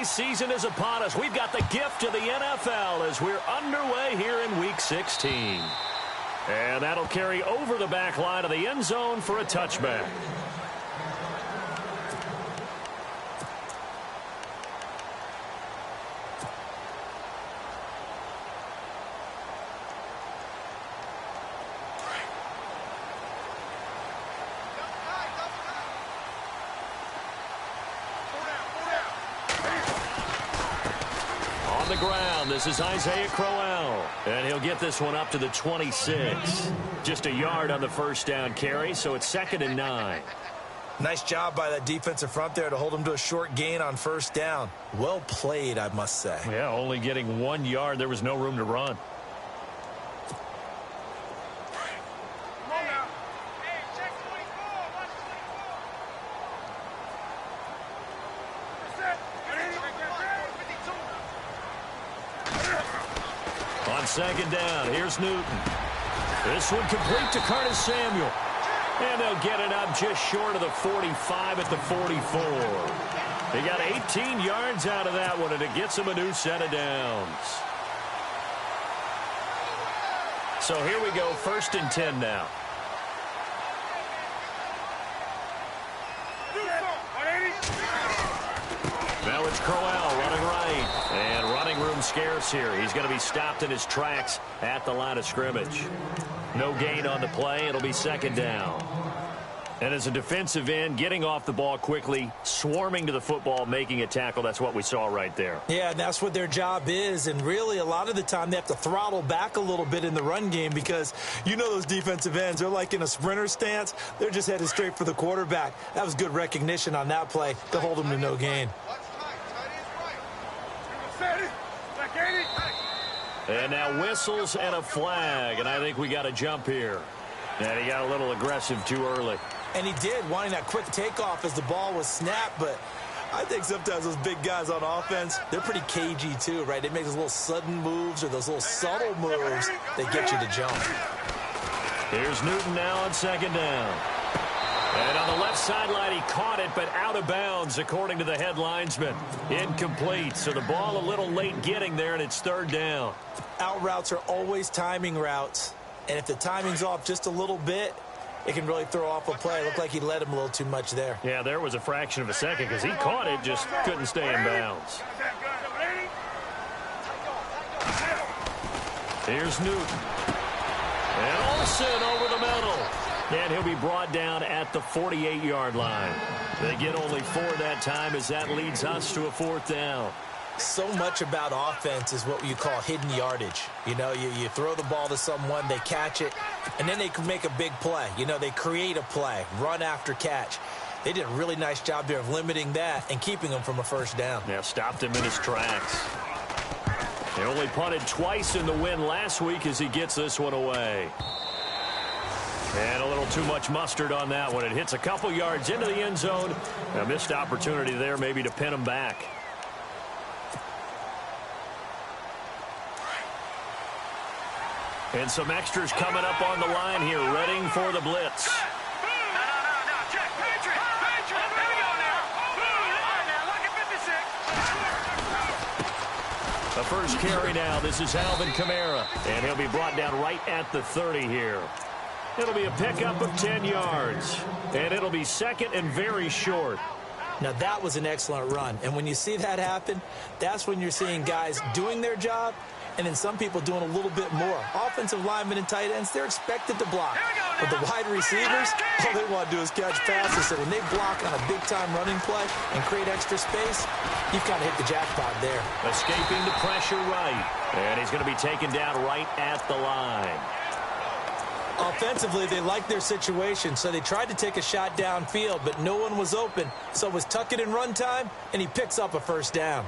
holiday season is upon us. We've got the gift of the NFL as we're underway here in Week 16. And that'll carry over the back line of the end zone for a touchback. The ground. This is Isaiah Crowell, and he'll get this one up to the 26. Just a yard on the first down carry, so it's 2nd and 9. Nice job by that defensive front there to hold him to a short gain on first down. Well played, I must say. Yeah, only getting 1 yard. There was no room to run. On 2nd down, here's Newton. This one complete to Curtis Samuel. And they'll get it up just short of the 45 at the 44. They got 18 yards out of that one, and it gets them a new set of downs. So here we go, 1st and 10 now. Now it's Crowell running right. And running room scarce here. He's going to be stopped in his tracks at the line of scrimmage. No gain on the play. It'll be 2nd down. And as a defensive end, getting off the ball quickly, swarming to the football, making a tackle, that's what we saw right there. Yeah, and that's what their job is. And really, a lot of the time, they have to throttle back a little bit in the run game because you know those defensive ends, they're like in a sprinter stance. They're just headed straight for the quarterback. That was good recognition on that play to hold them to no gain. And now whistles and a flag, and I think we got a jump here. And he got a little aggressive too early. And he did, wanting that quick takeoff as the ball was snapped, but I think sometimes those big guys on offense, they're pretty cagey too, right? They make those little sudden moves or those little subtle moves that get you to jump. Here's Newton now on 2nd down. And on the left sideline, he caught it, but out of bounds, according to the head linesman. Incomplete, so the ball a little late getting there, and it's 3rd down. Out routes are always timing routes, and if the timing's off just a little bit, it can really throw off a play. It looked like he led him a little too much there. Yeah, there was a fraction of a second because he caught it, just couldn't stay in bounds. Here's Newton. And Olsen over the middle. And he'll be brought down at the 48-yard line. They get only 4 that time as that leads us to a 4th down. So much about offense is what you call hidden yardage. You know, you throw the ball to someone, they catch it, and then they can make a big play. You know, they create a play, run after catch. They did a really nice job there of limiting that and keeping him from a first down. Yeah, stopped him in his tracks. They only punted twice in the win last week as he gets this one away. And a little too much mustard on that one. It hits a couple yards into the end zone. A missed opportunity there maybe to pin him back. And some extras coming up on the line here, readying for the blitz. The first carry now. This is Alvin Kamara. And he'll be brought down right at the 30 here. It'll be a pickup of 10 yards. And it'll be 2nd and very short. Now, that was an excellent run. And when you see that happen, that's when you're seeing guys doing their job and then some people doing a little bit more. Offensive linemen and tight ends, they're expected to block. But the wide receivers, all they want to do is catch passes. So when they block on a big-time running play and create extra space, you've kind of hit the jackpot there. Escaping the pressure right. And he's going to be taken down right at the line. Offensively, they liked their situation, so they tried to take a shot downfield, but no one was open. So it was tuck it in run time, and he picks up a first down.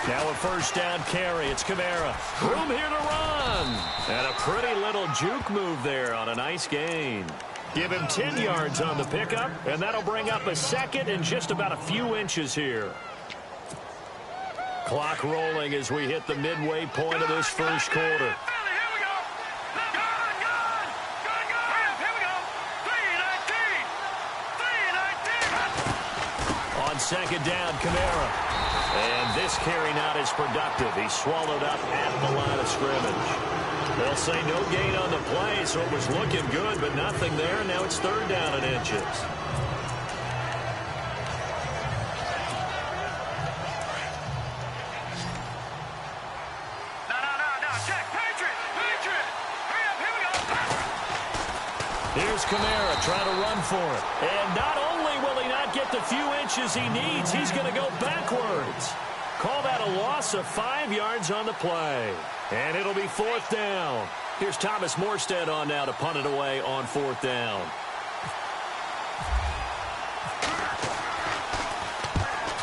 Now a first down carry. It's Kamara. Room here to run. And a pretty little juke move there on a nice gain. Give him 10 yards on the pickup, and that'll bring up a second and just about a few inches here. Clock rolling as we hit the midway point of this first quarter. On second down, Kamara. And this carry not as productive. He's swallowed up at the line of scrimmage. They'll say no gain on the play, so it was looking good, but nothing there. Now it's third down and inches. Here's Kamara trying to run for it. And not only will he not get the few inches he needs, he's going to go backwards. Call that a loss of 5 yards on the play. And it'll be fourth down. Here's Thomas Morstead on now to punt it away on fourth down.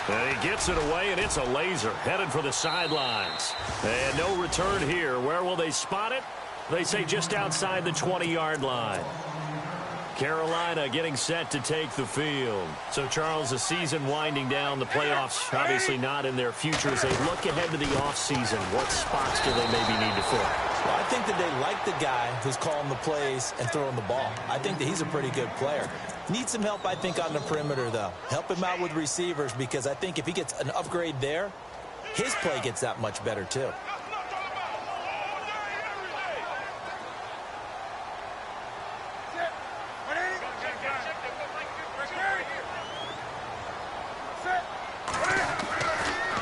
And he gets it away, and it's a laser headed for the sidelines. And no return here. Where will they spot it? They say just outside the 20-yard line. Carolina getting set to take the field. So, Charles, the season winding down, the playoffs obviously not in their future. As they look ahead to the offseason, what spots do they maybe need to fill? Well, I think that they like the guy who's calling the plays and throwing the ball. I think that he's a pretty good player. Needs some help, I think, on the perimeter, though. Help him out with receivers, because I think if he gets an upgrade there, his play gets that much better, too.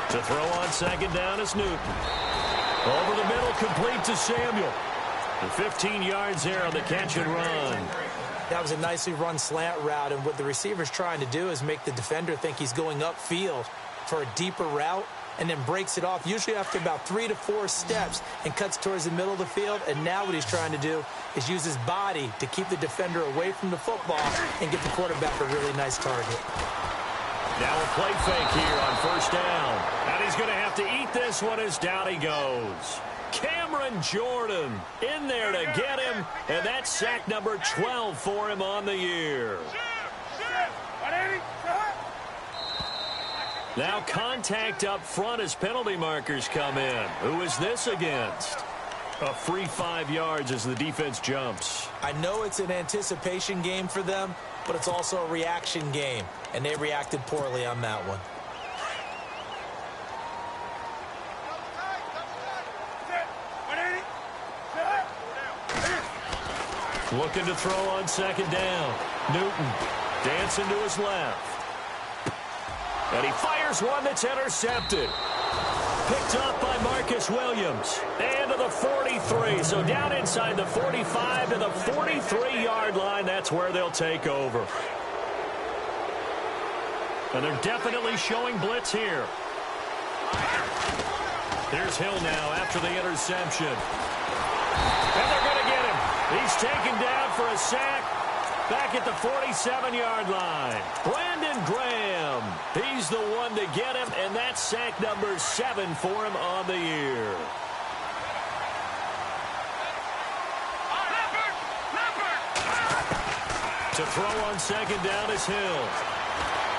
To throw on second down is Newton. Over the middle, complete to Samuel. The 15 yards there on the catch and run. That was a nicely run slant route, and what the receiver's trying to do is make the defender think he's going upfield for a deeper route, and then breaks it off, usually after about 3 to 4 steps, and cuts towards the middle of the field. And now what he's trying to do is use his body to keep the defender away from the football and get the quarterback a really nice target. Now a play fake here on first down. And he's going to have to eat this one as down he goes. Cameron Jordan in there to get him, and that's sack number 12 for him on the year. Now contact up front as penalty markers come in. Who is this against? A free 5 yards as the defense jumps. I know it's an anticipation game for them, but it's also a reaction game, and they reacted poorly on that one. Looking to throw on second down. Newton dancing to his left. And he fires one that's intercepted. Picked up by Marcus Williams. And to the 43. So down inside the 45 to the 43-yard line. That's where they'll take over. And they're definitely showing blitz here. Here's Hill now after the interception. And they're going to get him. He's taken down for a sack back at the 47-yard line. Brandon Graham, he's the one to get him, and that's sack number 7 for him on the year. To throw on second down is Hill.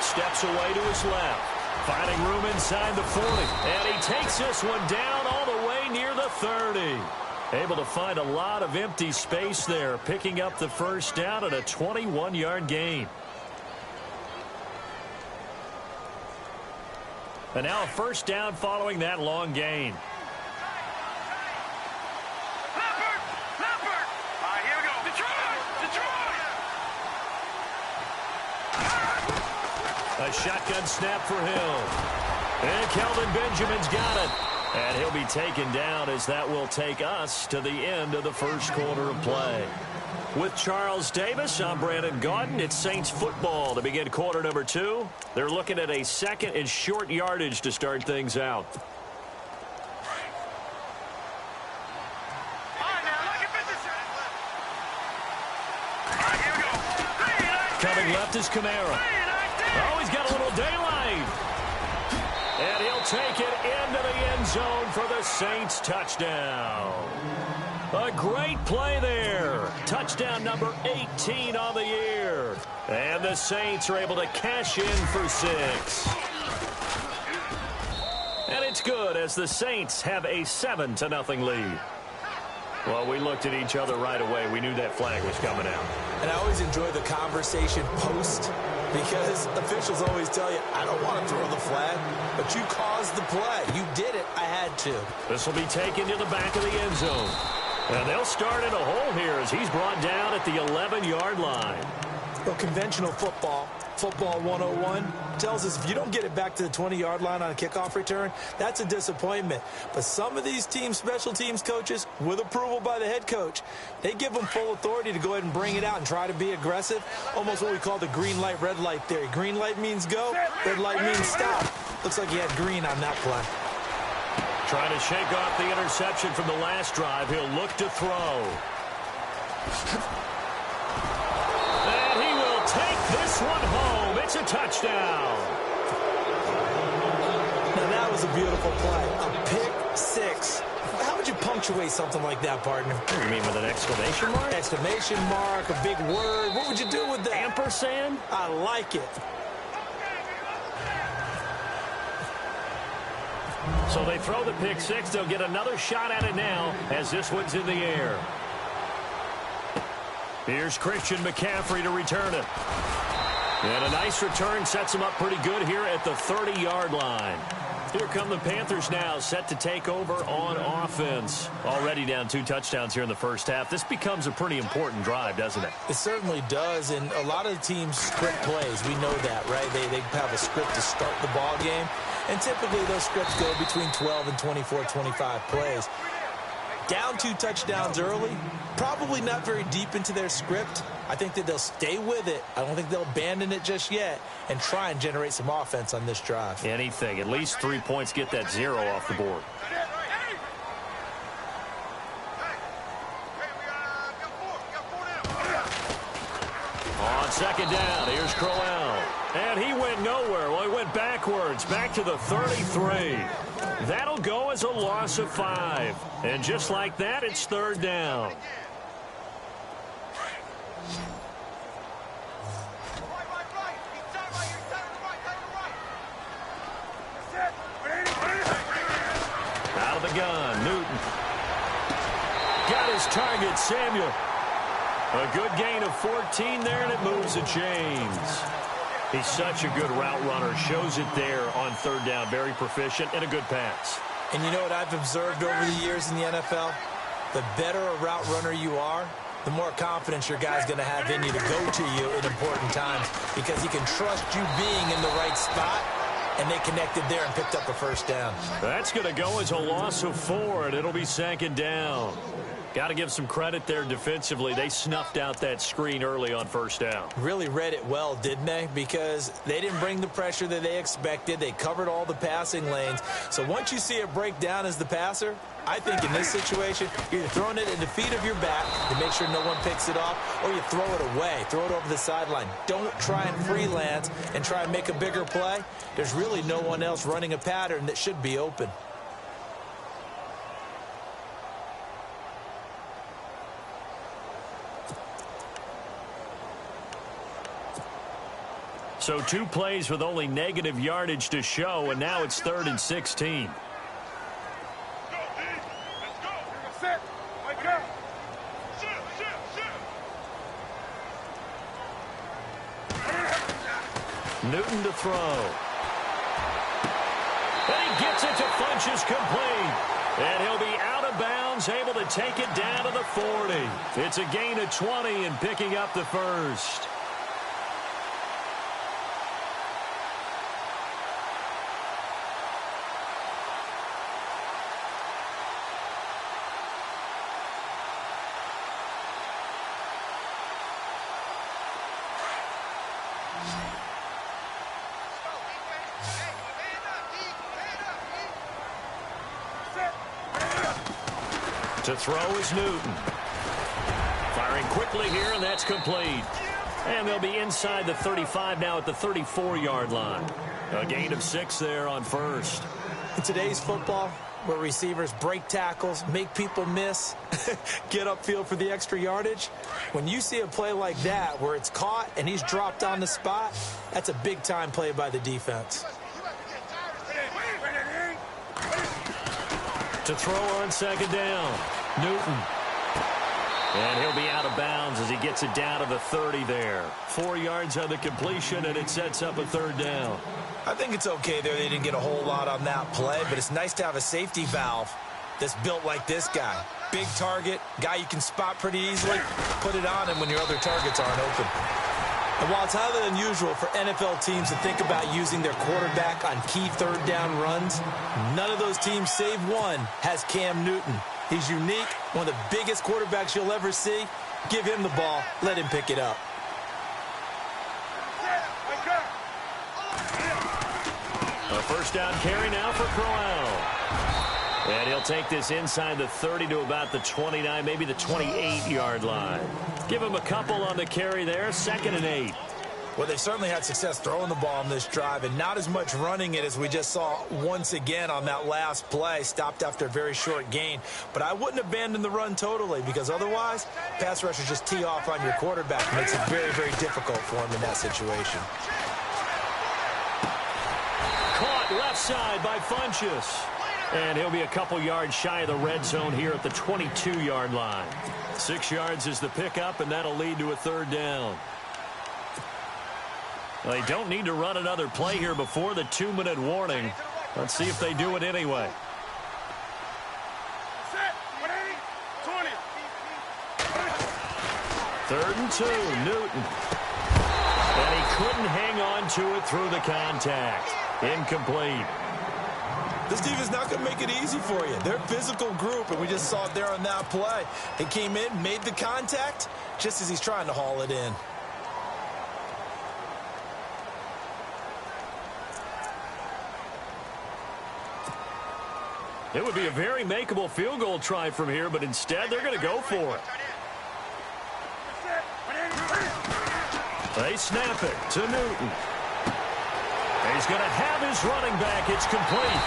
Steps away to his left. Finding room inside the 40. And he takes this one down all the way near the 30. Able to find a lot of empty space there, picking up the first down at a 21-yard gain. And now a first down following that long gain. Here we go. Detroit! A shotgun snap for Hill. And Kelvin Benjamin's got it. And he'll be taken down as that will take us to the end of the first quarter of play. With Charles Davis, I'm Brandon Gaudin. It's Saints football to begin quarter number 2. They're looking at a second and short yardage to start things out. Coming left is Kamara. Oh, he's got a little daylight. And he'll take it into the end zone for the Saints touchdown. A great play there. Touchdown number 18 on the year. And the Saints are able to cash in for 6. And it's good as the Saints have a 7-0 lead. Well, we looked at each other right away. We knew that flag was coming out. And I always enjoy the conversation post because officials always tell you, I don't want to throw the flag, but you caused the play. You did it. I had to. This will be taken to the back of the end zone. And they'll start in a hole here as he's brought down at the 11-yard line. Well, conventional football 101, tells us if you don't get it back to the 20-yard line on a kickoff return, that's a disappointment. But some of these teams, special teams coaches, with approval by the head coach, they give them full authority to go ahead and bring it out and try to be aggressive. Almost what we call the green light, red light theory. Green light means go, red light means stop. Looks like he had green on that play. Trying to shake off the interception from the last drive. He'll look to throw. And he will take this one home. It's a touchdown. Now that was a beautiful play. A pick six. How would you punctuate something like that, partner? You mean with an exclamation mark? Exclamation mark, a big word. What would you do with that? Ampersand? I like it. So they throw the pick six. They'll get another shot at it now as this one's in the air. Here's Christian McCaffrey to return it. And a nice return sets him up pretty good here at the 30-yard line. Here come the Panthers now, set to take over on offense. Already down 2 touchdowns here in the first half. This becomes a pretty important drive, doesn't it? It certainly does, and a lot of the teams script plays. We know that, right? They have a script to start the ball game, and typically those scripts go between 12 and 24, 25 plays. Down 2 touchdowns early, probably not very deep into their script. I think that they'll stay with it. I don't think they'll abandon it just yet and try and generate some offense on this drive. Anything. At least 3 points, get that 0 off the board. On second down, here's Crowell. And he went nowhere. Well, he went backwards, back to the 33. That'll go as a loss of 5. And just like that, it's third down. Out of the gun, Newton. Got his target, Samuel. A good gain of 14 there, and it moves the chains. He's such a good route runner. Shows it there on third down. Very proficient and a good pass. And you know what I've observed over the years in the NFL? The better a route runner you are, the more confidence your guy's going to have in you to go to you in important times because he can trust you being in the right spot, and they connected there and picked up a first down. That's going to go as a loss of 4, and it'll be second down. Got to give some credit there defensively. They snuffed out that screen early on first down. Really read it well, didn't they? Because they didn't bring the pressure that they expected. They covered all the passing lanes. So once you see it break down as the passer, I think in this situation, you're either throwing it at the feet of your back to make sure no one picks it off, or you throw it away, throw it over the sideline. Don't try and freelance and try and make a bigger play. There's really no one else running a pattern that should be open. So 2 plays with only negative yardage to show, and now it's 3rd and 16. Newton to throw. And he gets it to Funchess complete. And he'll be out of bounds, able to take it down to the 40. It's a gain of 20 and picking up the first. To throw is Newton. Firing quickly here, and that's complete. And they'll be inside the 35 now at the 34-yard line. A gain of 6 there on first. In today's football, where receivers break tackles, make people miss, get upfield for the extra yardage. When you see a play like that where it's caught and he's dropped on the spot, that's a big-time play by the defense. To throw on second down, Newton. And he'll be out of bounds as he gets it down to the 30 there. 4 yards on the completion, and it sets up a third down. I think it's okay there. They didn't get a whole lot on that play, but it's nice to have a safety valve that's built like this guy. Big target, guy you can spot pretty easily. Put it on him when your other targets aren't open. And while it's highly unusual for NFL teams to think about using their quarterback on key third down runs, none of those teams, save one, has Cam Newton. He's unique, one of the biggest quarterbacks you'll ever see. Give him the ball, let him pick it up. A first down carry now for Crowell. And he'll take this inside the 30 to about the 29, maybe the 28-yard line. Give him a couple on the carry there, 2nd and 8. Well, they've certainly had success throwing the ball on this drive and not as much running it as we just saw once again on that last play. Stopped after a very short gain. But I wouldn't abandon the run totally because otherwise, pass rushers just tee off on your quarterback. It makes it very, very difficult for him in that situation. Caught left side by Funchess. And he'll be a couple yards shy of the red zone here at the 22-yard line. 6 yards is the pickup, and that'll lead to a third down. They don't need to run another play here before the 2-minute warning. Let's see if they do it anyway. Third and 2, Newton. And he couldn't hang on to it through the contact. Incomplete. This defense is not going to make it easy for you. They're a physical group, and we just saw it there on that play. They came in, made the contact, just as he's trying to haul it in. It would be a very makeable field goal try from here, but instead they're going to go for it. They snap it to Newton. He's going to have his running back. It's complete.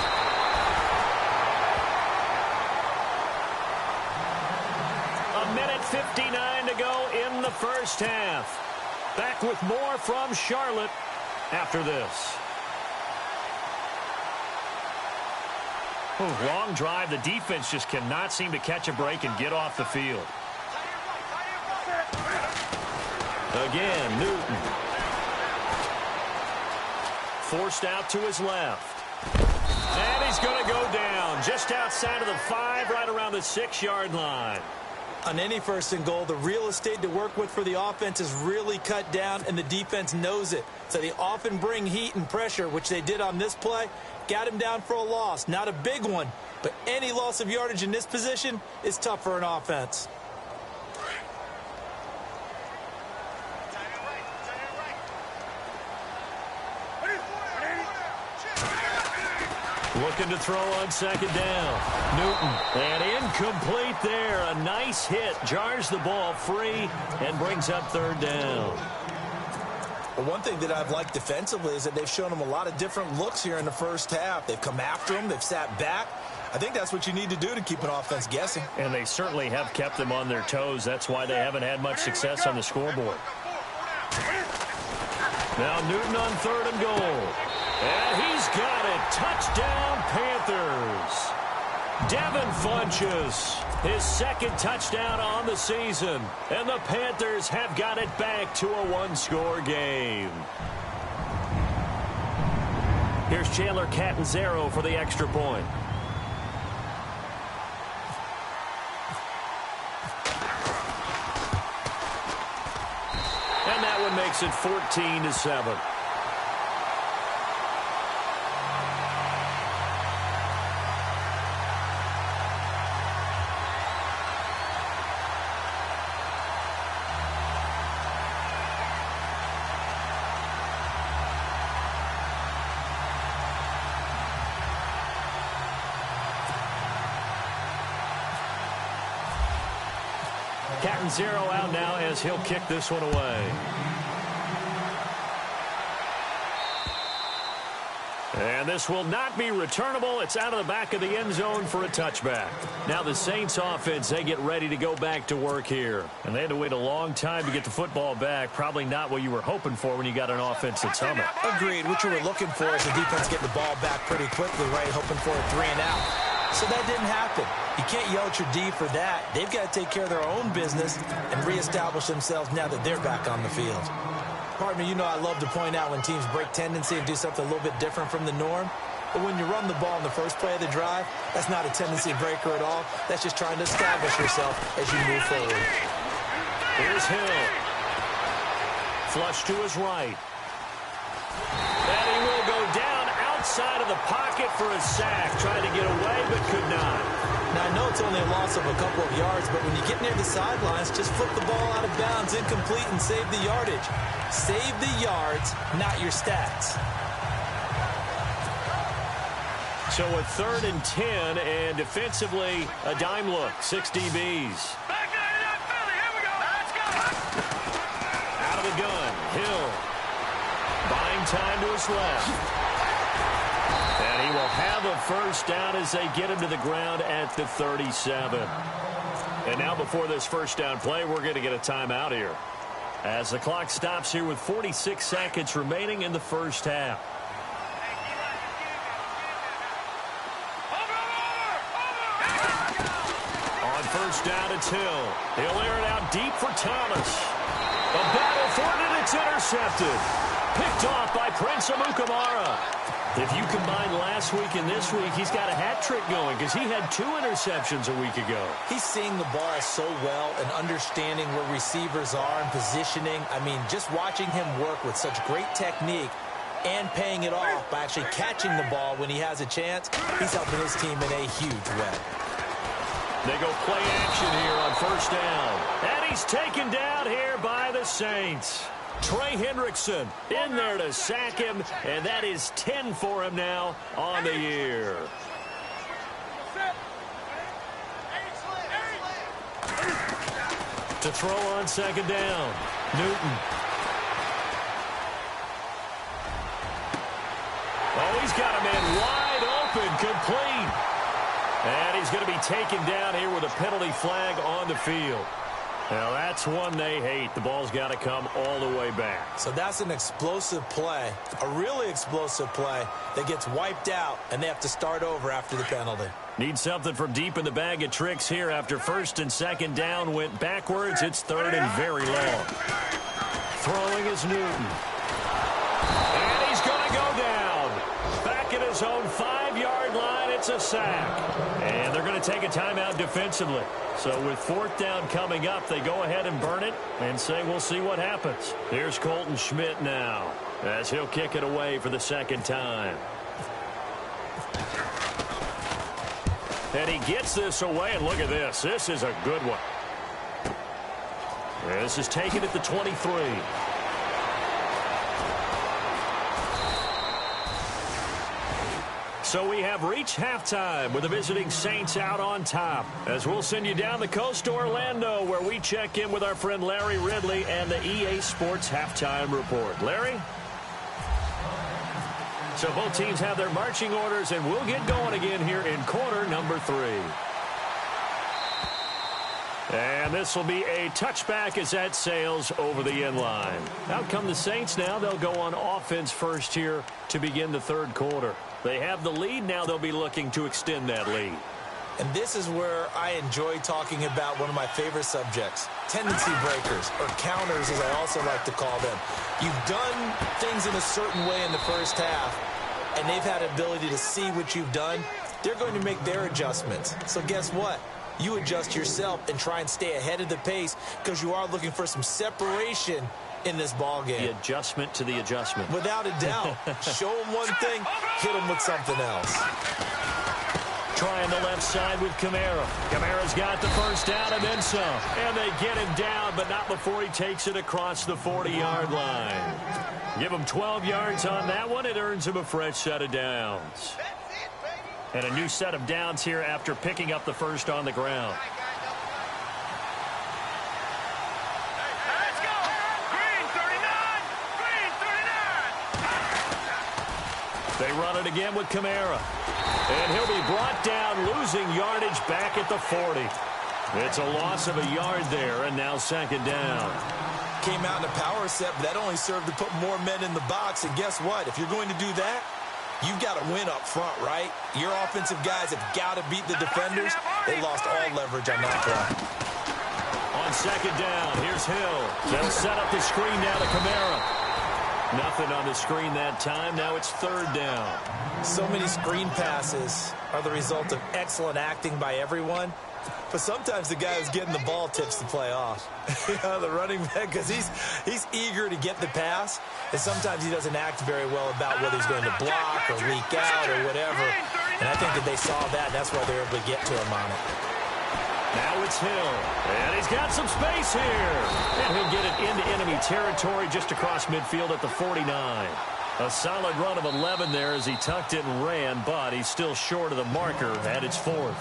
A minute 59 to go in the first half. Back with more from Charlotte after this. Long drive. The defense just cannot seem to catch a break and get off the field. Again, Newton. Forced out to his left. And he's going to go down just outside of the 5, right around the 6-yard line. On any first and goal, the real estate to work with for the offense is really cut down, and the defense knows it. So they often bring heat and pressure, which they did on this play. Got him down for a loss. Not a big one, but any loss of yardage in this position is tough for an offense. Looking to throw on second down. Newton. And incomplete there. A nice hit. Jars the ball free and brings up third down. Well, one thing that I've liked defensively is that they've shown them a lot of different looks here in the first half. They've come after them. They've sat back. I think that's what you need to do to keep an offense guessing. And they certainly have kept them on their toes. That's why they haven't had much success on the scoreboard. Now Newton on third and goal. And he's got it. Touchdown, Panthers. Devin Funchess, his second touchdown on the season. And the Panthers have got it back to a one-score game. Here's Chandler Catanzaro for the extra point. And that one makes it 14-7. Catanzaro out now as he'll kick this one away. And this will not be returnable. It's out of the back of the end zone for a touchback. Now the Saints offense, they get ready to go back to work here. And they had to wait a long time to get the football back. Probably not what you were hoping for when you got an offense that's humming. Agreed. What you were looking for is the defense getting the ball back pretty quickly, right? Hoping for a 3-and-out. So that didn't happen. You can't yell at your D for that. They've got to take care of their own business and reestablish themselves now that they're back on the field. Pardon me, you know I love to point out when teams break tendency and do something a little bit different from the norm. But when you run the ball in the first play of the drive, that's not a tendency breaker at all. That's just trying to establish yourself as you move forward. Here's Hill. Flush to his right. And he will go down outside of the pocket for a sack. Trying to get away, but could not. Now, I know it's only a loss of a couple of yards, but when you get near the sidelines, just flip the ball out of bounds, incomplete, and save the yardage. Save the yards, not your stats. So a 3rd and 10, and defensively, a dime look. 6 DBs. Back out of that Philly. Here we go. Let's go. Out of the gun. Hill. Buying time to his left. And he will have a first down as they get him to the ground at the 37. And now before this first down play, we're going to get a timeout here, as the clock stops here with 46 seconds remaining in the first half. On first down, it's Hill. He'll air it out deep for Thomas. A battle for it, and it's intercepted. Picked off by Prince Amukamara. If you combine last week and this week, he's got a hat trick going because he had 2 interceptions a week ago. He's seeing the ball so well and understanding where receivers are and positioning. I mean, just watching him work with such great technique and paying it off by actually catching the ball when he has a chance, he's helping his team in a huge way. They go play action here on first down. And he's taken down here by the Saints. Trey Hendrickson in there to sack him, and that is 10 for him now on the year. To throw on second down, Newton. Oh, he's got a man wide open, complete. And he's going to be taken down here with a penalty flag on the field. Now, that's one they hate. The ball's got to come all the way back. So that's an explosive play, a really explosive play that gets wiped out, and they have to start over after the penalty. Need something from deep in the bag of tricks here after first and second down went backwards. It's 3rd and very long. Throwing is Newton. And he's going to go down. Back at his own 5-yard line, it's a sack. And they're going to take a timeout defensively. So with 4th down coming up, they go ahead and burn it and say we'll see what happens. Here's Colton Schmidt now as he'll kick it away for the second time. And he gets this away, and look at this. This is a good one. This is taken at the 23. So we have reached halftime with the visiting Saints out on top, as we'll send you down the coast to Orlando, where we check in with our friend Larry Ridley and the EA Sports Halftime Report. Larry? So both teams have their marching orders, and we'll get going again here in quarter number 3. And this will be a touchback as that sails over the end line. Out come the Saints now. They'll go on offense first here to begin the 3rd quarter. They have the lead. Now they'll be looking to extend that lead. And this is where I enjoy talking about one of my favorite subjects, tendency breakers, or counters as I also like to call them. You've done things in a certain way in the first half, and they've had an ability to see what you've done. They're going to make their adjustments. So guess what? You adjust yourself and try and stay ahead of the pace because you are looking for some separation in this ball game. The adjustment to the adjustment. Without a doubt. Show them one thing, hit them with something else. Trying the left side with Kamara. Kamara's got the first down and then some. And they get him down, but not before he takes it across the 40-yard line. Give him 12 yards on that one. It earns him a fresh set of downs. And a new set of downs here after picking up the first on the ground. Let's go. Green 39. Green 39. They run it again with Kamara. And he'll be brought down, losing yardage back at the 40. It's a loss of a yard there, and now second down. Came out in a power set, but that only served to put more men in the box. And guess what? If you're going to do that, you've got to win up front, right? Your offensive guys have got to beat the defenders. They lost all leverage on that play. On second down, here's Hill. They'll set up the screen now to Kamara. Nothing on the screen that time. Now it's third down. So many screen passes are the result of excellent acting by everyone. But sometimes the guy who's getting the ball tips the play off. The running back, because he's eager to get the pass, and sometimes he doesn't act very well about whether he's going to block or leak out or whatever. And I think that they saw that, and that's why they were able to get to him on it. Now it's Hill, and he's got some space here. And he'll get it into enemy territory just across midfield at the 49. A solid run of 11 there as he tucked it and ran, but he's still short of the marker at its fourth.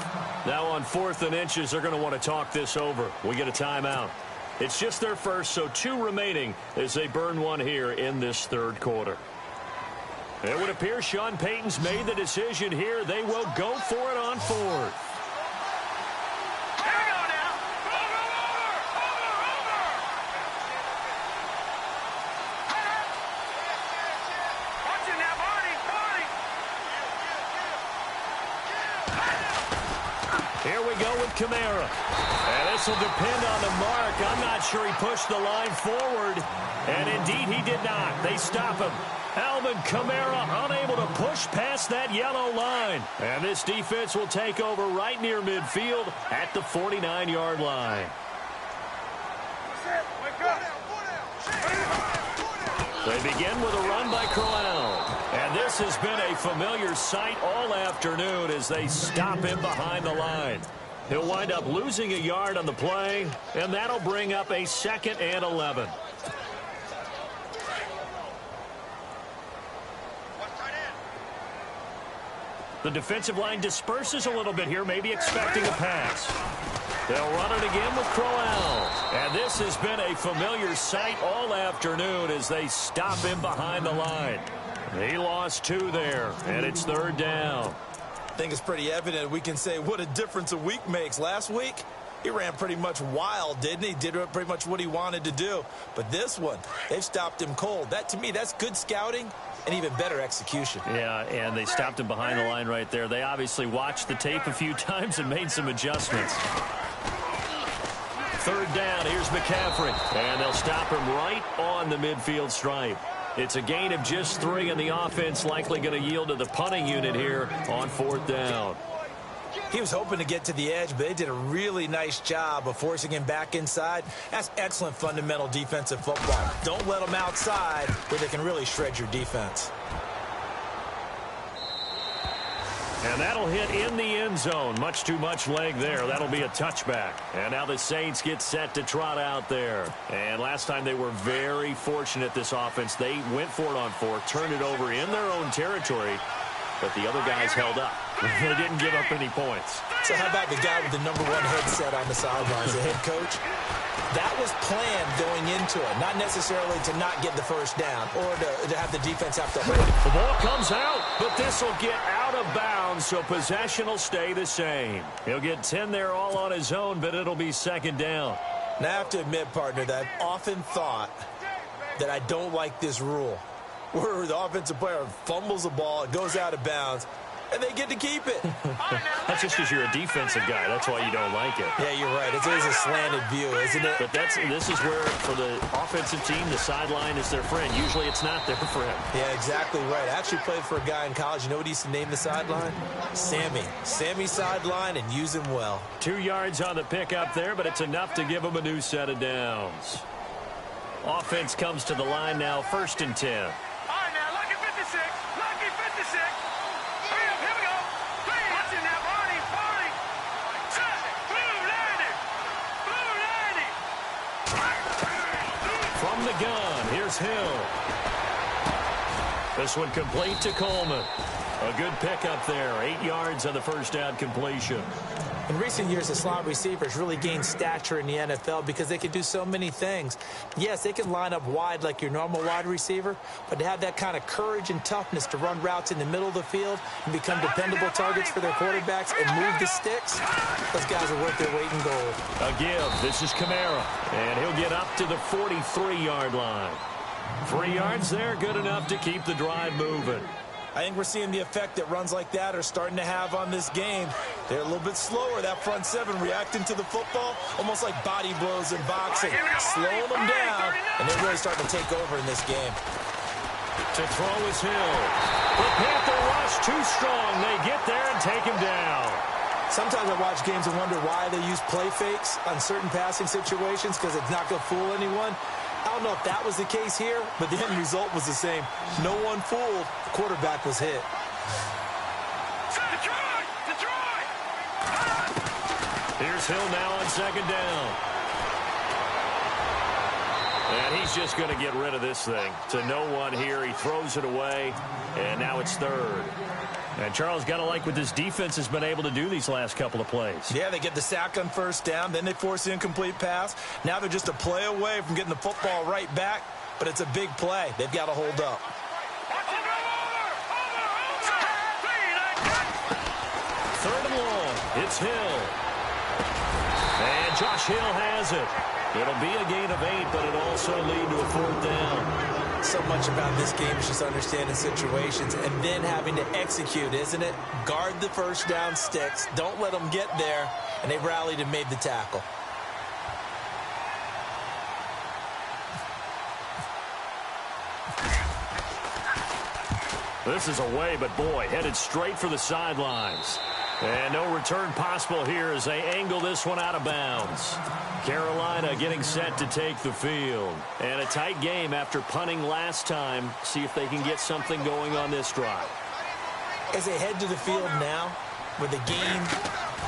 Now on 4th and inches, they're going to want to talk this over. We get a timeout. It's just their first, so 2 remaining as they burn one here in this third quarter. It would appear Sean Payton's made the decision here. They will go for it on 4th. Here we go with Kamara. And this will depend on the mark. I'm not sure he pushed the line forward. And indeed, he did not. They stop him. Alvin Kamara unable to push past that yellow line. And this defense will take over right near midfield at the 49-yard line. They begin with a run by Crowell. And this has been a familiar sight all afternoon as they stop him behind the line. He'll wind up losing a yard on the play, and that'll bring up a 2nd and 11. The defensive line disperses a little bit here, maybe expecting a pass. They'll run it again with Crowell. And this has been a familiar sight all afternoon as they stop him behind the line. He lost 2 there, and it's third down. I think it's pretty evident. We can say what a difference a week makes. Last week, he ran pretty much wild, didn't he? Did pretty much what he wanted to do. But this one, they've stopped him cold. That, to me, that's good scouting and even better execution. Yeah, and they stopped him behind the line right there. They obviously watched the tape a few times and made some adjustments. Third down, here's McCaffrey. And they'll stop him right on the midfield stripe. It's a gain of just 3, and the offense likely going to yield to the punting unit here on 4th down. He was hoping to get to the edge, but they did a really nice job of forcing him back inside. That's excellent fundamental defensive football. Don't let them outside where they can really shred your defense. And that'll hit in the end zone. Much too much leg there. That'll be a touchback. And now the Saints get set to trot out there. And last time they were very fortunate, this offense. They went for it on 4th, turned it over in their own territory, but the other guys held up. They didn't give up any points. So how about the guy with the #1 headset on the sidelines, the head coach? That was planned going into it, not necessarily to not get the first down or to have the defense have to hold it. The ball comes out, but this will get out of bounds, so possession will stay the same. He'll get 10 there all on his own, but it'll be second down. Now, I have to admit, partner, that I've often thought that I don't like this rule, where the offensive player fumbles the ball, it goes out of bounds, and they get to keep it. That's just because you're a defensive guy. That's why you don't like it. Yeah, you're right. It is a slanted view, isn't it? But this is where, for the offensive team, the sideline is their friend. Usually it's not their friend. Yeah, exactly right. I actually played for a guy in college. You know what he used to name the sideline? Sammy. Sammy sideline, and use him well. 2 yards on the pickup there, but it's enough to give him a new set of downs. Offense comes to the line now, 1st and 10. From the gun, here's Hill. This one complete to Coleman. A good pickup there. 8 yards on the first down completion. In recent years, the slot receivers really gained stature in the NFL because they can do so many things. Yes, they can line up wide like your normal wide receiver, but to have that kind of courage and toughness to run routes in the middle of the field and become dependable targets for their quarterbacks and move the sticks, those guys are worth their weight in gold. A give. This is Kamara, and he'll get up to the 43-yard line. 3 yards there, good enough to keep the drive moving. I think we're seeing the effect that runs like that are starting to have on this game. They're a little bit slower, that front seven, reacting to the football, almost like body blows in boxing, slowing them down, and they're really starting to take over in this game. To throw is Hill. The Panther rush too strong. They get there and take him down. Sometimes I watch games and wonder why they use play fakes on certain passing situations because it's not going to fool anyone. I don't know if that was the case here, but the end result was the same. No one fooled. The quarterback was hit. Here's Hill now on second down. And he's just going to get rid of this thing. To no one here. He throws it away, and now it's third. And Charles, got to like what this defense has been able to do these last couple of plays. Yeah, they get the sack on first down, then they force the incomplete pass. Now they're just a play away from getting the football right back, but it's a big play. They've got to hold up. Third and long. It's Hill. And Josh Hill has it. It'll be a gain of 8, but it'll also lead to a fourth down. So much about this game is just understanding situations and then having to execute, isn't it? Guard the first down sticks. Don't let them get there. And they rallied and made the tackle. This is away, but boy, headed straight for the sidelines. And no return possible here as they angle this one out of bounds. Carolina getting set to take the field. And a tight game after punting last time. See if they can get something going on this drive. As they head to the field now, with the game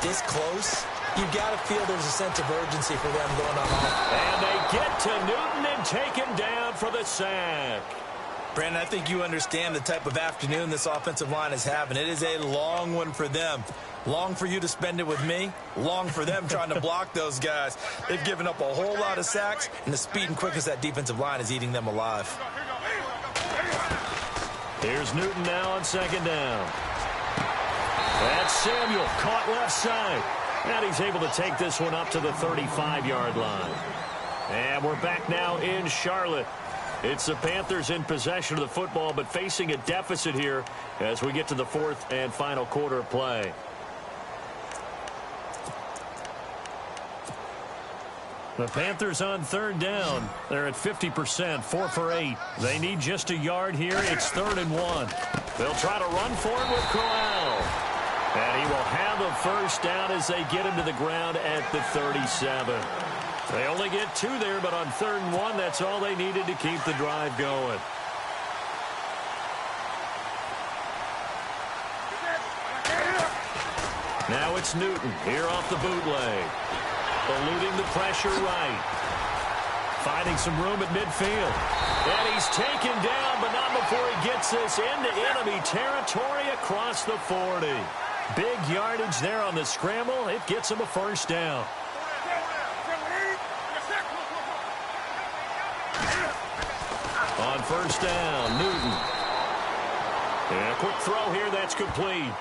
this close, you've got to feel there's a sense of urgency for them going on offense. And they get to Newton and take him down for the sack. Brandon, I think you understand the type of afternoon this offensive line is having. It is a long one for them. Long for you to spend it with me. Long for them trying to block those guys. They've given up a whole lot of sacks, and the speed and quickness of that defensive line is eating them alive. Here's Newton now on second down. That's Samuel, caught left side. And he's able to take this one up to the 35-yard line. And we're back now in Charlotte. It's the Panthers in possession of the football, but facing a deficit here as we get to the fourth and final quarter of play. The Panthers on third down. They're at 50%, 4 for 8. They need just a yard here. It's 3rd and 1. They'll try to run for it with Crowell. And he will have a first down as they get him to the ground at the 37. They only get 2 there, but on 3rd and 1, that's all they needed to keep the drive going. Now it's Newton here off the bootleg. Eluding the pressure right. Finding some room at midfield. And he's taken down, but not before he gets this into enemy territory across the 40. Big yardage there on the scramble. It gets him a first down. On first down, Newton. And a quick throw here, that's complete.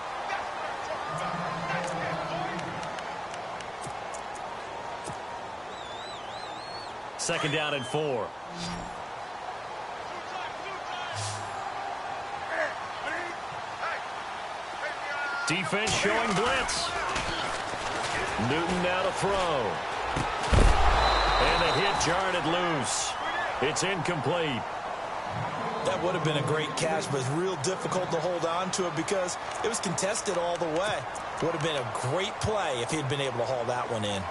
Second down and 4. Defense showing blitz. Newton now to throw. And the hit jarred it loose. It's incomplete. That would have been a great catch, but it's real difficult to hold on to it because it was contested all the way. Would have been a great play if he'd been able to haul that one in.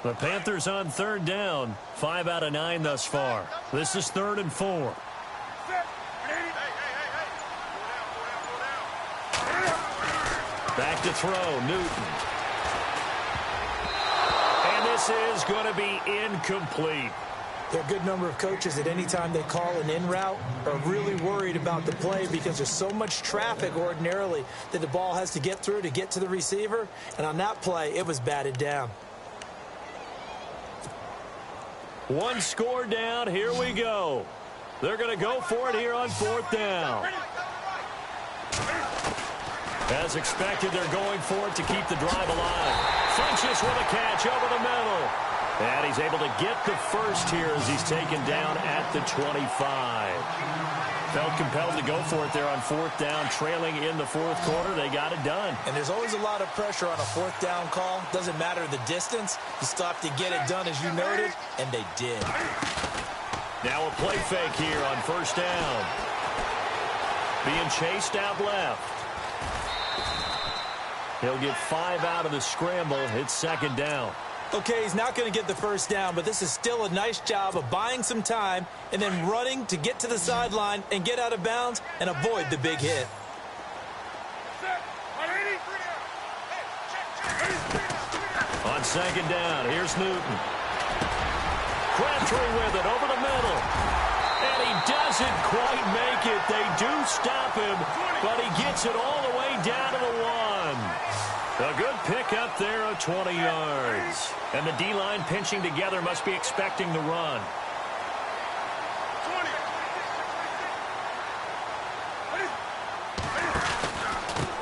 The Panthers on third down. 5 out of 9 thus far. This is 3rd and 4. Back to throw, Newton. And this is going to be incomplete. There are a good number of coaches at any time they call an in route are really worried about the play because there's so much traffic ordinarily that the ball has to get through to get to the receiver. And on that play, it was batted down. One score down. Here we go. They're going to go for it here on 4th down. As expected, they're going for it to keep the drive alive. Funches with a catch over the middle. And he's able to get the first here as he's taken down at the 25. Felt compelled to go for it there on 4th down, trailing in the 4th quarter. They got it done. And there's always a lot of pressure on a 4th down call. Doesn't matter the distance. You still have to get it done, as you noted, and they did. Now a play fake here on 1st down. Being chased out left. He'll get 5 out of the scramble. It's 2nd down. Okay, he's not going to get the first down, but this is still a nice job of buying some time and then running to get to the sideline and get out of bounds and avoid the big hit. On 2nd down, here's Newton. Crabtree with it over the middle. And he doesn't quite make it. They do stop him, but he gets it all the way down to the 1. A good pickup there of 20 yards. And the D-line pinching together must be expecting the run.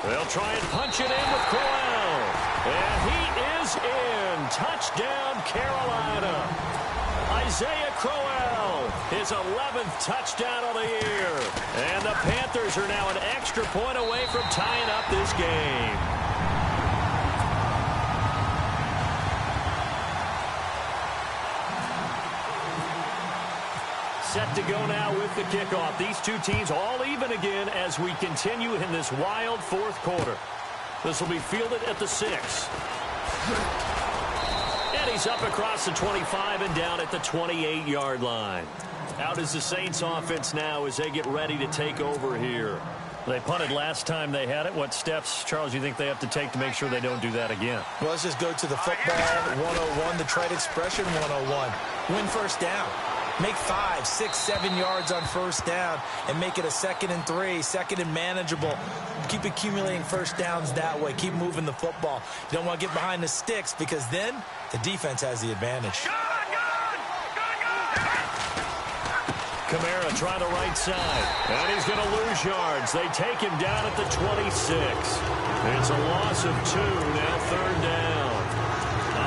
They'll try and punch it in with Crowell. And he is in. Touchdown, Carolina. Isaiah Crowell, his 11th touchdown of the year. And the Panthers are now an extra point away from tying up this game. Set to go now with the kickoff. These two teams all even again as we continue in this wild 4th quarter. This will be fielded at the 6. And he's up across the 25 and down at the 28-yard line. Out is the Saints offense now as they get ready to take over here. They punted last time they had it. What steps, Charles, you think they have to take to make sure they don't do that again? Well, let's just go to the football 101, the trite expression 101. Win first down. Make 5, 6, 7 yards on first down and make it a 2nd and 3, 2nd and manageable. Keep accumulating first downs that way. Keep moving the football. You don't want to get behind the sticks because then the defense has the advantage. Kamara trying the right side. And he's going to lose yards. They take him down at the 26. It's a loss of 2, now 3rd down.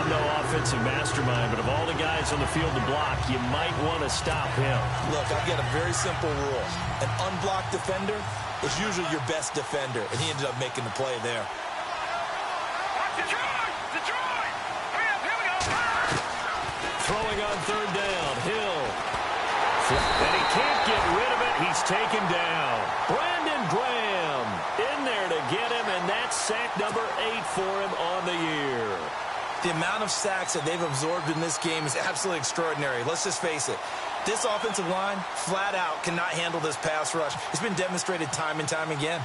I'm no offensive mastermind, but of all the guys on the field to block, you might want to stop him. Look, I've got a very simple rule. An unblocked defender is usually your best defender, and he ended up making the play there. Throwing on 3rd down, Hill. And he can't get rid of it. He's taken down. Brandon Graham in there to get him, and that's sack number 8 for him on the year. The amount of sacks that they've absorbed in this game is absolutely extraordinary. Let's just face it. This offensive line, flat out, cannot handle this pass rush. It's been demonstrated time and time again.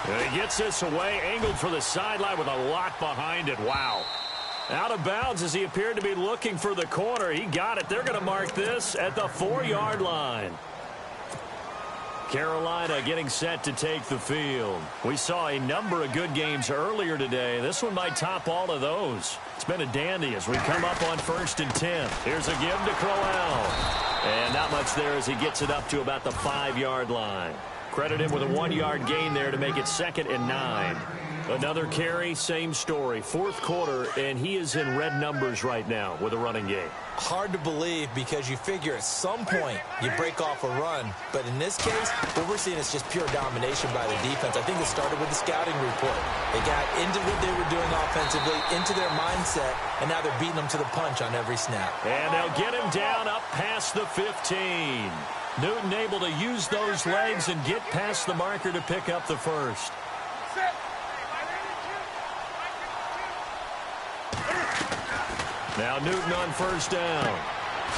And he gets this away, angled for the sideline with a lot behind it. Wow. Out of bounds as he appeared to be looking for the corner. He got it. They're going to mark this at the 4-yard line. Carolina getting set to take the field. We saw a number of good games earlier today. This one might top all of those. It's been a dandy as we come up on 1st and 10. Here's a give to Crowell. And not much there as he gets it up to about the 5-yard line. Credit him with a 1-yard gain there to make it 2nd and 9. Another carry, same story. 4th quarter, and he is in red numbers right now with a running game. Hard to believe because you figure at some point you break off a run. But in this case, what we're seeing is just pure domination by the defense. I think it started with the scouting report. They got into what they were doing offensively, into their mindset, and now they're beating them to the punch on every snap. And they'll get him down up past the 15. Newton able to use those legs and get past the marker to pick up the first. Now Newton on 1st down.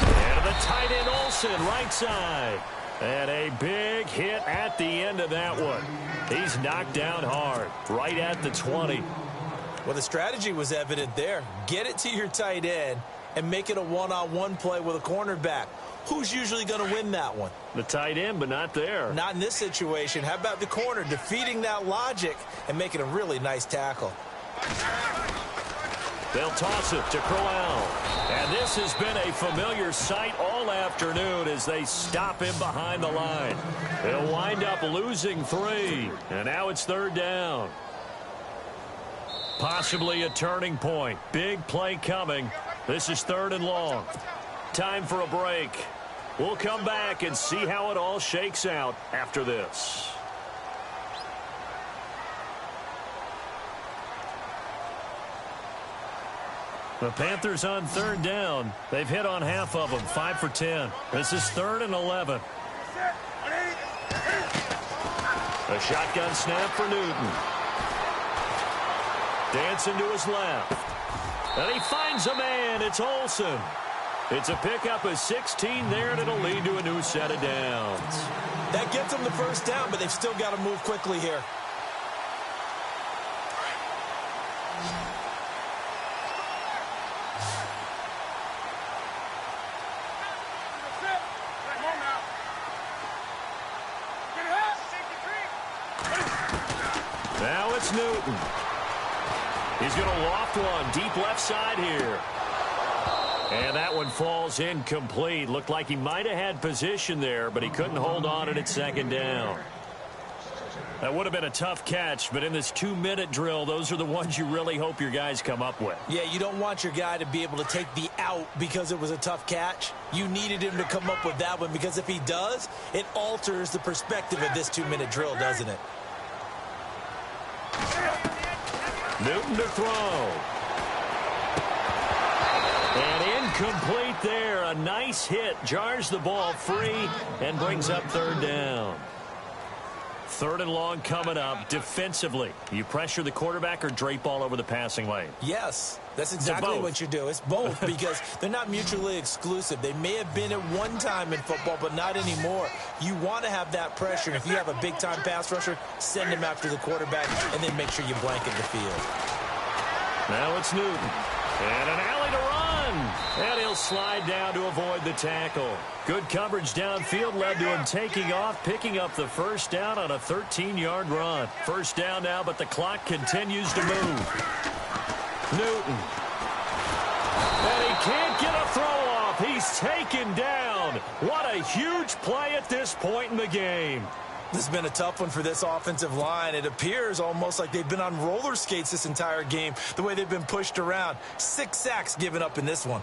And the tight end Olsen, right side. And a big hit at the end of that one. He's knocked down hard, right at the 20. Well, the strategy was evident there. Get it to your tight end and make it a one-on-one play with a cornerback. Who's usually going to win that one? The tight end, but not there. Not in this situation. How about the corner defeating that logic and making a really nice tackle? They'll toss it to Crowell. And this has been a familiar sight all afternoon as they stop him behind the line. They'll wind up losing 3. And now it's 3rd down. Possibly a turning point. Big play coming. This is 3rd and long. Time for a break. We'll come back and see how it all shakes out after this. The Panthers on 3rd down. They've hit on half of them, 5 for 10. This is 3rd and 11. A shotgun snap for Newton. Dancing to his left. And he finds a man. It's Olsen. It's a pickup of 16 there, and it'll lead to a new set of downs. That gets them the first down, but they've still got to move quickly here. Now it's Newton. He's going to loft one deep left side here. And that one falls incomplete. Looked like he might have had position there, but he couldn't hold on to it at 2nd down. That would have been a tough catch, but in this 2-minute drill, those are the ones you really hope your guys come up with. Yeah, you don't want your guy to be able to take the out because it was a tough catch. You needed him to come up with that one because if he does, it alters the perspective of this 2-minute drill, doesn't it? Newton to throw. And incomplete there. A nice hit. Jars the ball free and brings up 3rd down. 3rd and long coming up. Defensively, you pressure the quarterback or drape all over the passing lane? Yes, that's exactly what you do. It's both because they're not mutually exclusive. They may have been at one time in football, but not anymore. You want to have that pressure. And if you have a big-time pass rusher, send him after the quarterback and then make sure you blanket the field. Now it's Newton. And an alley to run. And he'll slide down to avoid the tackle. Good coverage downfield led to him taking off, picking up the first down on a 13-yard run. First down now, but the clock continues to move. Newton. And he can't get a throw off. He's taken down. What a huge play at this point in the game. This has been a tough one for this offensive line. It appears almost like they've been on roller skates this entire game, the way they've been pushed around. 6 sacks given up in this one.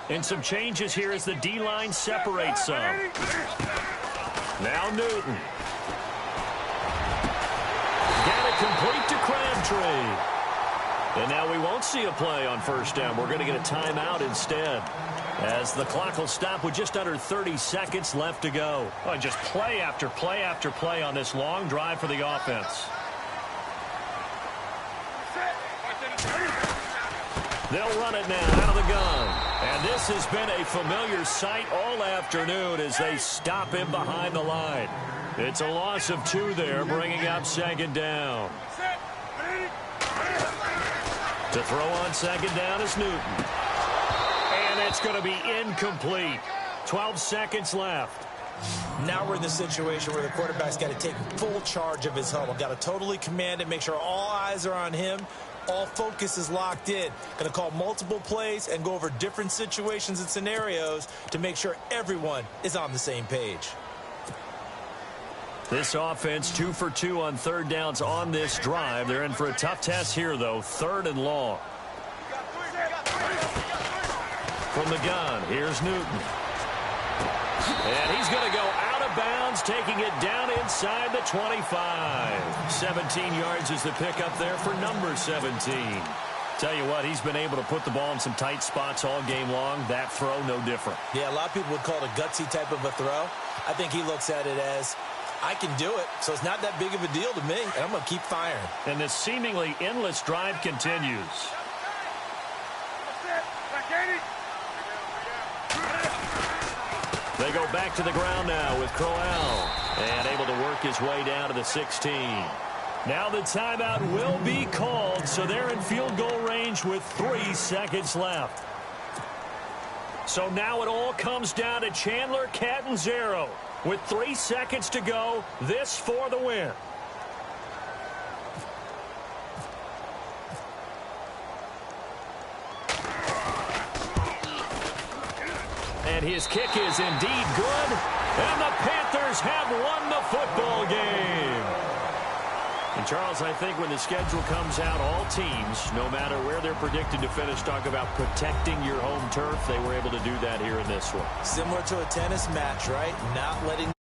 And some changes here as the D-line separates some. Now Newton. Got it complete to Crabtree. And now we won't see a play on first down. We're going to get a timeout instead, as the clock will stop with just under 30 seconds left to go. Oh, just play after play after play on this long drive for the offense. They'll run it now out of the gun. And this has been a familiar sight all afternoon as they stop him behind the line. It's a loss of 2 there, bringing up 2nd down. To throw on 2nd down is Newton. And it's going to be incomplete. 12 seconds left. Now we're in the situation where the quarterback's got to take full charge of his huddle. Got to totally command it, make sure all eyes are on him. All focus is locked in. Going to call multiple plays and go over different situations and scenarios to make sure everyone is on the same page. This offense 2 for 2 on 3rd downs on this drive. They're in for a tough test here, though. 3rd and long. From the gun, here's Newton. And he's going to go out of bounds, taking it down inside the 25. 17 yards is the pickup there for number 17. Tell you what, he's been able to put the ball in some tight spots all game long. That throw, no different. Yeah, a lot of people would call it a gutsy type of a throw. I think he looks at it as, I can do it, so it's not that big of a deal to me, and I'm going to keep firing. And this seemingly endless drive continues. They go back to the ground now with Crowell. And able to work his way down to the 16. Now the timeout will be called, so they're in field goal range with 3 seconds left. So now it all comes down to Chandler Catanzaro. With 3 seconds to go, this for the win. And his kick is indeed good. And the Panthers have won the football game. And, Charles, I think when the schedule comes out, all teams, no matter where they're predicted to finish, talk about protecting your home turf. They were able to do that here in this one. Similar to a tennis match, right? Not letting